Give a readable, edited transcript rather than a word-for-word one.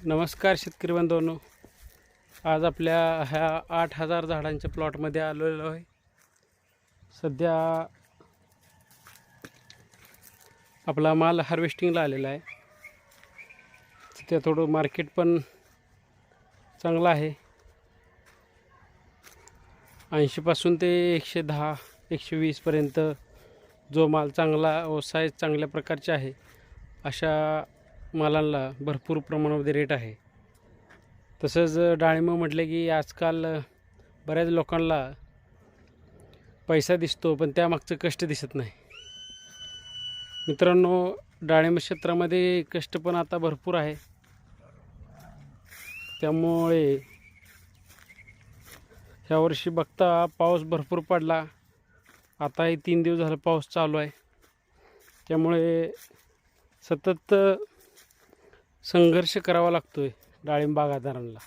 नमस्कार शेतकरी बांधवांनो, आज आपल्या ह्या 8,000 झाडांच्या प्लॉटमध्ये आलेलो आहे. सध्या आपला माल हार्वेस्टिंगला आलेला आहे. तिथे थोडं मार्केट पण चांगलं आहे. 80 पासून ते 110 120 पर्यंत जो माल चांगला व साईज चांगल्या प्रकारचे आहे अशा मालांना भरपूर प्रमाणामध्ये रेट आहे. तसंच डाळिंब म्हटलं की आजकाल बऱ्याच लोकांना पैसा दिसतो, पण त्यामागचं कष्ट दिसत नाही. मित्रांनो, डाळिंब क्षेत्रामध्ये कष्ट पण आता भरपूर आहे. त्यामुळे ह्यावर्षी बघता पाऊस भरपूर पडला. आताही 3 दिवस झालं पाऊस चालू आहे. त्यामुळे सतत संघर्ष करावा लागतोय डाळिंब बागायतदारांना.